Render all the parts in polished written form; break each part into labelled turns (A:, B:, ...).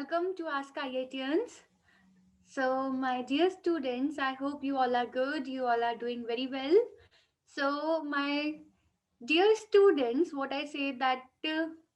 A: welcome to Ask IITians. So, my dear students, I hope you all are good. You all are doing very well. So, my dear students, what I say that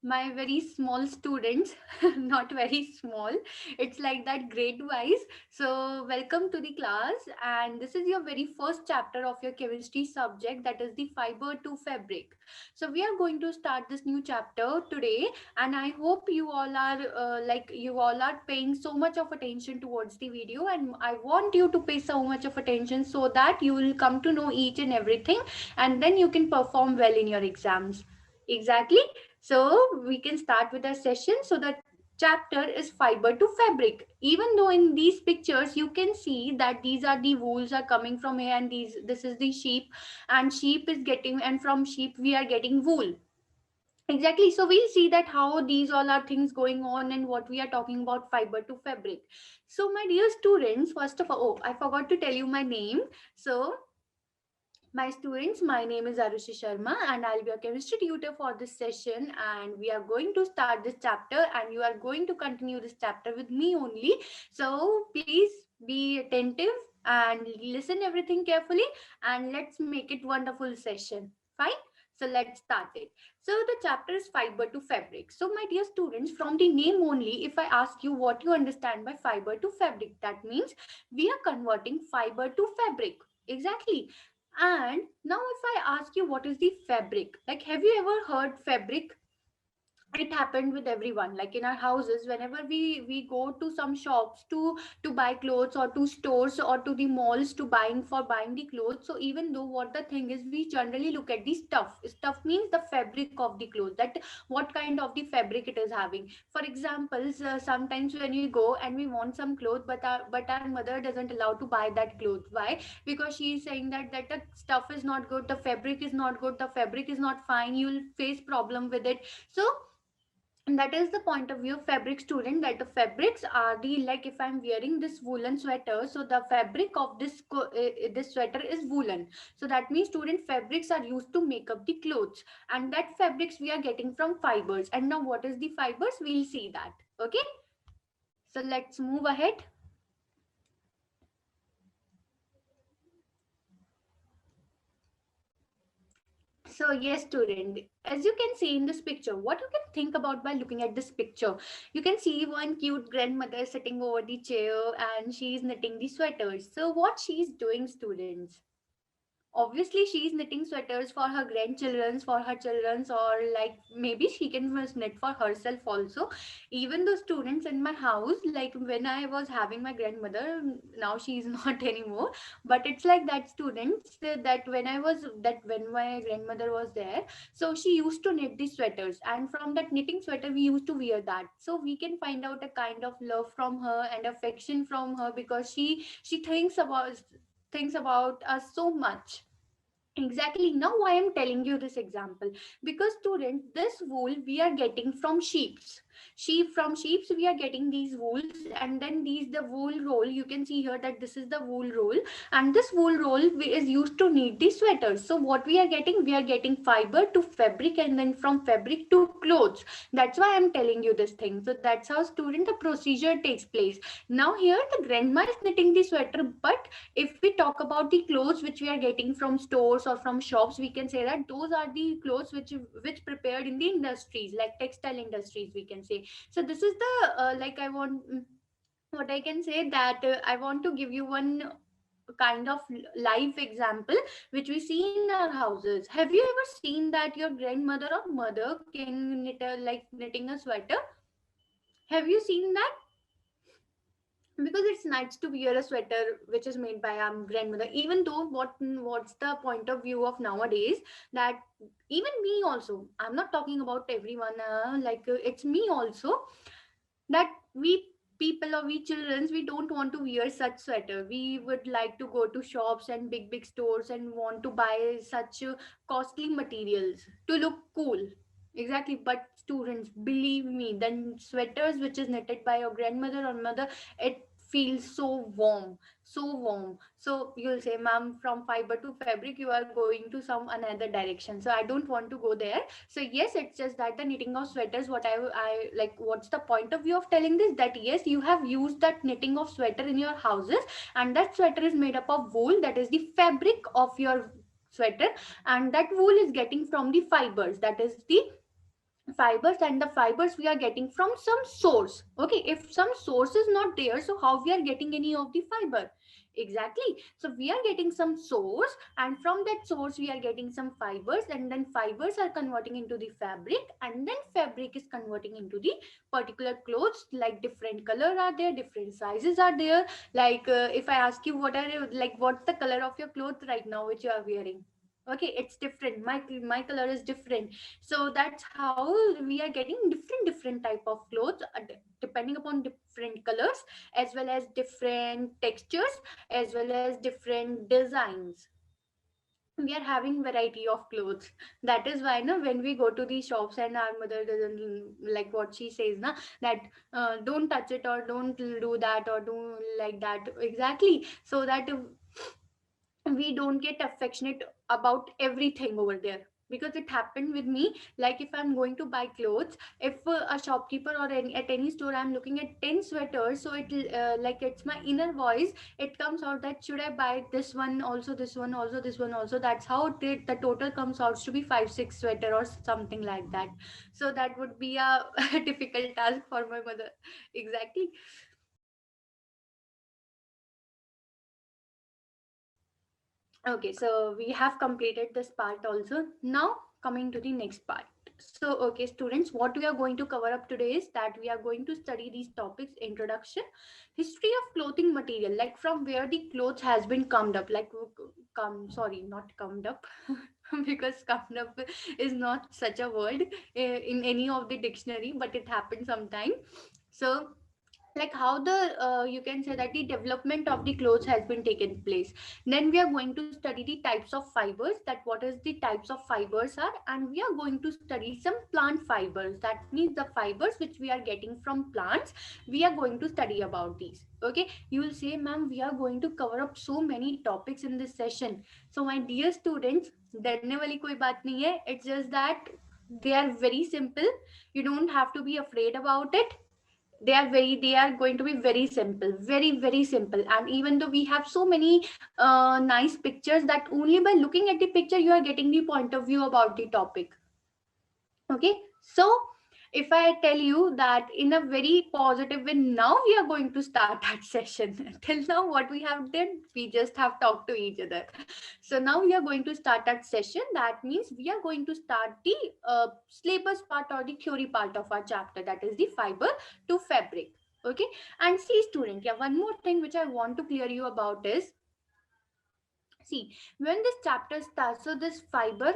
A: my very small students, not very small, it's like that grade wise. So, welcome to the class, and this is your very first chapter of your chemistry subject, that is the fiber to fabric. So, we are going to start this new chapter today, and I hope you all are paying so much of attention towards the video, and I want you to pay so much of attention so that you will come to know each and everything, and then you can perform well in your exams. Exactly. So we can start with our session. So the chapter is fiber to fabric. Even though in these pictures you can see that these are the wools are coming from here, and this is the sheep, and sheep is getting, and from sheep we are getting wool. Exactly. So we'll see that how these all are things going on and what we are talking about fiber to fabric. So my dear students, first of all, oh, I forgot to tell you my name. So my students, my name is Arushi Sharma, and I'll be a chemistry tutor for this session. And we are going to start this chapter, and you are going to continue this chapter with me only. So please be attentive and listen everything carefully, and let's make it wonderful session. Fine. So let's start it. So the chapter is fiber to fabric. So my dear students, from the name only, if I ask you what you understand by fiber to fabric, that means we are converting fiber to fabric. Exactly. And now, if I ask you what is the fabric, like, have you ever heard fabric? It happened with everyone, like in our houses, whenever we go to some shops to buy clothes, or to stores, or to the malls to buying the clothes. So even though, what the thing is, we generally look at the stuff means the fabric of the clothes, that what kind of the fabric it is having. For example, sometimes when we go and we want some clothes, but our mother doesn't allow to buy that clothes. Why? Because she is saying that the stuff is not good, the fabric is not good, the fabric is not fine, you'll face problem with it. So, and that is the point of view of fabric student, that the fabrics are the, like, if I'm wearing this woolen sweater, so the fabric of this sweater is woolen. So that means, student, fabrics are used to make up the clothes, and that fabrics we are getting from fibers. And now, what is the fibers, we'll see that. Okay, so let's move ahead. So yes, student, as you can see in this picture, what you can think about by looking at this picture, you can see one cute grandmother sitting over the chair, and she's knitting the sweaters. So what she's doing, students? Obviously she's knitting sweaters for her grandchildren's, for her children's, or like maybe she can just knit for herself also. Even the students in my house, like when I was having my grandmother, now she's not anymore, but it's like that, students, that when my grandmother was there, so she used to knit the sweaters, and from that knitting sweater we used to wear that. So we can find out a kind of love from her and affection from her, because she thinks about us so much. Exactly. Now, why I'm telling you this example? Because, student, this wool we are getting from sheeps. From sheeps we are getting these wools, and then these the wool roll. You can see here that this is the wool roll, and this wool roll is used to knit the sweaters. So what we are getting? We are getting fiber to fabric, and then from fabric to clothes. That's why I'm telling you this thing. So that's how, student, the procedure takes place. Now here the grandma is knitting the sweater, but if we talk about the clothes which we are getting from stores or from shops, we can say that those are the clothes which prepared in the industries, like textile industries, we can say. So this is the what I can say, that I want to give you one kind of life example which we see in our houses. Have you ever seen that your grandmother or mother can knitting a sweater? Have you seen that? Because it's nice to wear a sweater which is made by our grandmother. Even though, what's the point of view of nowadays, that even me also, I'm not talking about everyone, it's me also, that we people, or we childrens, we don't want to wear such sweater. We would like to go to shops and big stores and want to buy such costly materials to look cool. Exactly. But students, believe me, then sweaters which is knitted by your grandmother or mother, it feels so warm. So you'll say, ma'am, from fiber to fabric you are going to some another direction, so I don't want to go there. So yes, it's just that the knitting of sweaters, what I like, what's the point of view of telling this, that yes, you have used that knitting of sweater in your houses, and that sweater is made up of wool, that is the fabric of your sweater, and that wool is getting from the fibers, that is the fibers, and the fibers we are getting from some source. Okay, if some source is not there, so how we are getting any of the fiber? Exactly, so we are getting some source, and from that source we are getting some fibers, and then fibers are converting into the fabric, and then fabric is converting into the particular clothes. Like different color are there, different sizes are there. Like if I ask you, what are you, like, what's the color of your clothes right now which you are wearing? Okay, it's different, my color is different. So that's how we are getting different type of clothes, depending upon different colors, as well as different textures, as well as different designs. We are having variety of clothes. That is why, no, when we go to these shops and our mother doesn't like what she says, na, that don't touch it, or don't do that, or do like that. Exactly, so that we don't get affectionate about everything over there. Because it happened with me, like if I'm going to buy clothes, if a shopkeeper or at any store I'm looking at 10 sweaters, so it like it's my inner voice, it comes out that should I buy this one also, this one also, this one also. That's how the total comes out to be 5 6 sweater or something like that. So that would be a difficult task for my mother. Exactly. Okay, so we have completed this part also. Now coming to the next part. So, okay, students, what we are going to cover up today is that we are going to study these topics: introduction, history of clothing material, like from where the clothes has been comed up, like come, sorry, not comed up, because comed up is not such a word in any of the dictionary, but it happens sometime. So like how the you can say that the development of the clothes has been taken place. Then we are going to study the types of fibers, that what is the types of fibers are, and we are going to study some plant fibers, that means the fibers which we are getting from plants. We are going to study about these. Okay, you will say, ma'am, we are going to cover up so many topics in this session. So my dear students, डरने वाली कोई बात नहीं है. It's just that they are very simple. You don't have to be afraid about it. They are going to be very simple, very simple. And even though we have so many nice pictures, that only by looking at the picture you are getting the point of view about the topic. Okay, so if I tell you that in a very positive way, now we are going to start that session. Till now what we have done, we just have talked to each other. So now we are going to start that session. That means we are going to start the syllabus part or the theory part of our chapter, that is the fiber to fabric. Okay, and see student, yeah, one more thing which I want to clear you about is, see, when this chapter starts, so this fiber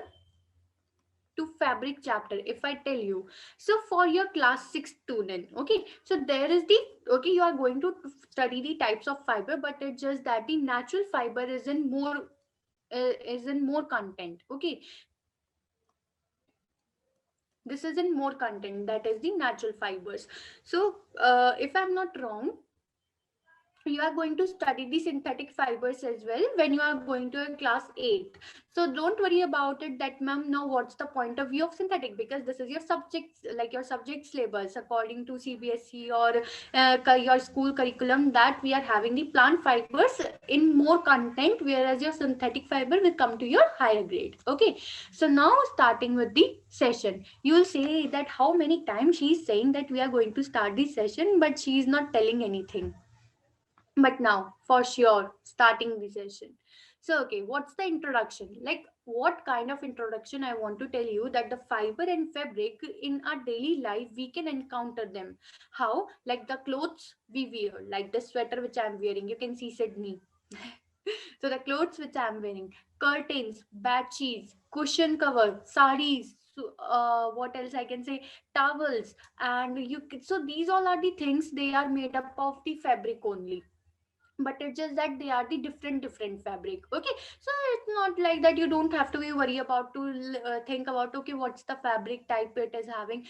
A: to fabric chapter, if I tell you, so for your class 6 student, okay, so there is the, okay, you are going to study the types of fiber, but it's just that the natural fiber is in more content. Okay, this is in more content, that is the natural fibers. So if I'm not wrong, you are going to study the synthetic fibers as well when you are going to a class 8. So don't worry about it that, ma'am, now what's the point of view of synthetic, because this is your subject, like your subject syllabus according to CBSE or your school curriculum, that we are having the plant fibers in more content, whereas your synthetic fiber will come to your higher grade. Okay, so now starting with the session, you will say that how many times she is saying that we are going to start this session, but she is not telling anything. But now for sure starting the session. So okay, what's the introduction, like what kind of introduction I want to tell you, that the fiber and fabric in our daily life we can encounter them. How? Like the clothes we wear, like the sweater which I'm wearing, you can see Sydney. So the clothes which I'm wearing, curtains, bed sheets, cushion cover, saris, so, what else I can say, towels, and so these all are the things, they are made up of the fabric only, but it's just that they are the different fabric. Okay, so it's not like that you don't have to be worry about to think about, okay, what's the fabric type it is having.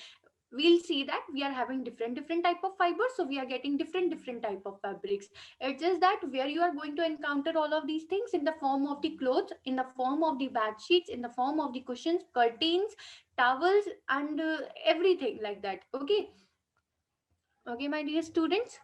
A: we'll see that we are having different type of fibers, so we are getting different type of fabrics. It's just that where you are going to encounter all of these things in the form of the clothes, in the form of the bed sheets, in the form of the cushions, curtains, towels, and everything like that. Okay. Okay, my dear students.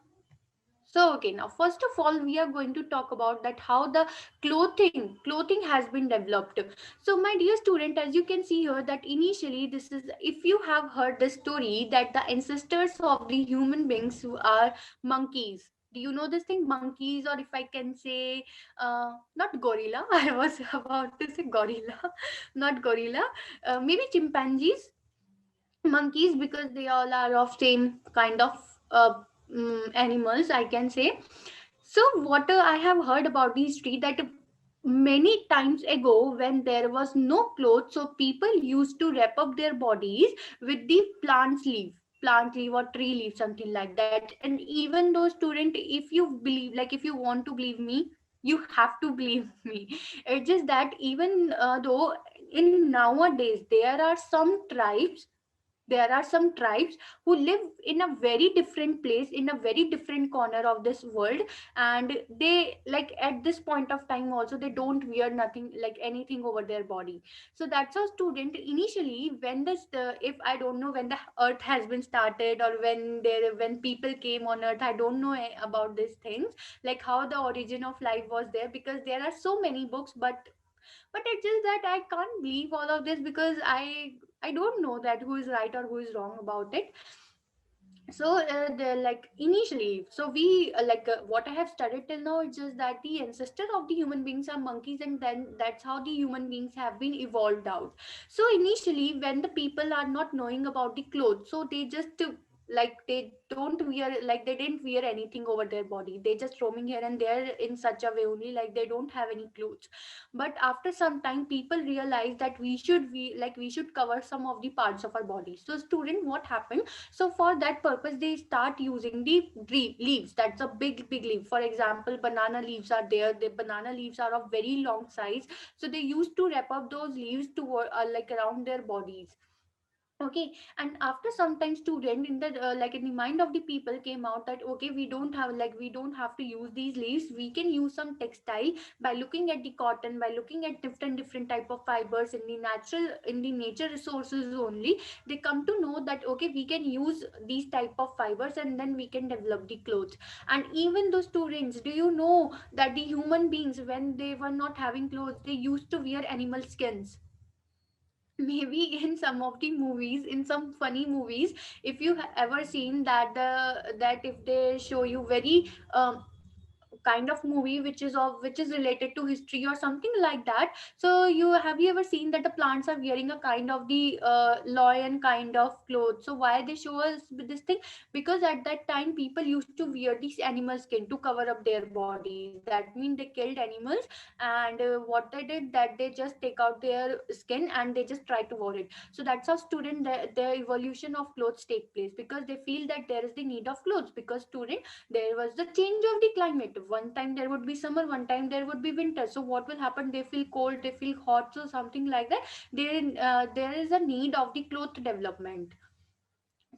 A: So okay, now first of all, we are going to talk about that how the clothing has been developed. So my dear student, as you can see here, that initially this is, if you have heard the story that the ancestors of the human beings who are monkeys. Do you know this thing, monkeys, or if I can say, not gorilla? I was about to say gorilla, not gorilla. Maybe chimpanzees, monkeys, because they all are of same kind of uh, animals, I can say. So what I have heard about the history that many times ago, when there was no clothes, so people used to wrap up their bodies with the plant leaf or tree leaf, something like that. And even though student, if you believe, like if you want to believe me, you have to believe me. It's just that even though in nowadays there are some tribes who live in a very different place, in a very different corner of this world, and they, like at this point of time also, they don't wear nothing, like anything over their body. So that's how student, initially when this if I don't know when the earth has been started, or when people came on earth, I don't know about these things, like how the origin of life was there, because there are so many books, but it's just that I can't believe all of this, because I don't know that who is right or who is wrong about it. So the, like initially, so we what I have studied till now, it's just that the ancestor of the human beings are monkeys, and then that's how the human beings have been evolved out. So initially, when the people are not knowing about the clothes, so they just like they don't wear, like they didn't wear anything over their body, they just roaming here and there in such a way only, like they don't have any clothes. But after some time, people realize that we should cover some of the parts of our body. So student, what happened, so for that purpose, they start using the leaves. That's a big leaf. For example, banana leaves are there. The banana leaves are of very long size. So they used to wrap up those leaves to like around their bodies. Okay. And after some time, student, in the like in the mind of the people came out that okay, we don't have to use these leaves, we can use some textile. By looking at the cotton, by looking at different type of fibers in the natural, in the nature resources only, they come to know that okay, we can use these type of fibers, and then we can develop the clothes. And even those students, do you know that the human beings, when they were not having clothes, they used to wear animal skins? Maybe in some of the movies, in some funny movies, if you ever seen that that if they show you very kind of movie which is related to history or something like that, so you ever seen that the plants are wearing a kind of the lion kind of clothes? So why they show us with this thing? Because at that time people used to wear these animal skin to cover up their bodies. That means they killed animals, and what they did, that they just take out their skin and they just try to wear it. So that's how student the evolution of clothes take place, because they feel that there is the need of clothes. Because student, there was the change of the climate. One time there would be summer, one time there would be winter. So what will happen, they feel cold, they feel hot, so something like that. There is a need of the cloth development.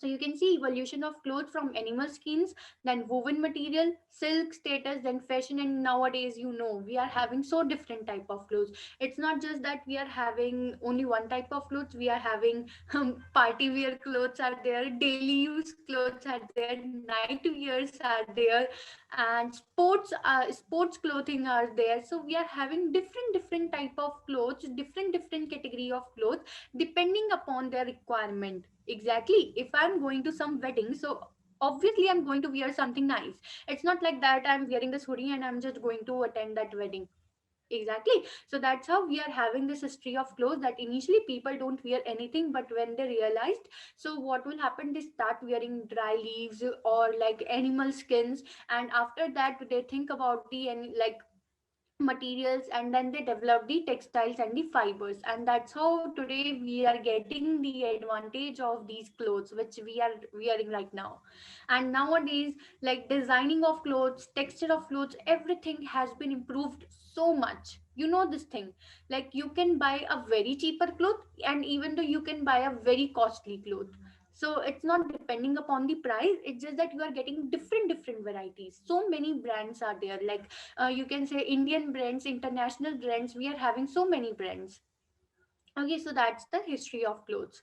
A: So you can see evolution of clothes from animal skins, then woven material, silk status, then fashion, and nowadays, you know, we are having so different type of clothes. It's not just that we are having only one type of clothes. We are having party wear clothes are there, daily use clothes are there, night wears are there, and sports clothing are there. So we are having different type of clothes, different category of clothes, depending upon their requirement. Exactly, if I'm going to some wedding, so obviously I'm going to wear something nice. It's not like that I'm wearing this hoodie and I'm just going to attend that wedding. Exactly. So that's how we are having this history of clothes, that initially people don't wear anything, but when they realized, so what will happen, they start wearing dry leaves or like animal skins. And after that they think about the and like materials, and then they develop the textiles and the fibers, and that's how today we are getting the advantage of these clothes which we are wearing right now. And nowadays, like designing of clothes, texture of clothes, everything has been improved so much. You know this thing, like you can buy a very cheaper cloth, and even though you can buy a very costly cloth. So it's not depending upon the price, it's just that you are getting different varieties. So many brands are there, like you can say Indian brands, international brands, we are having so many brands. Okay, so that's the history of clothes.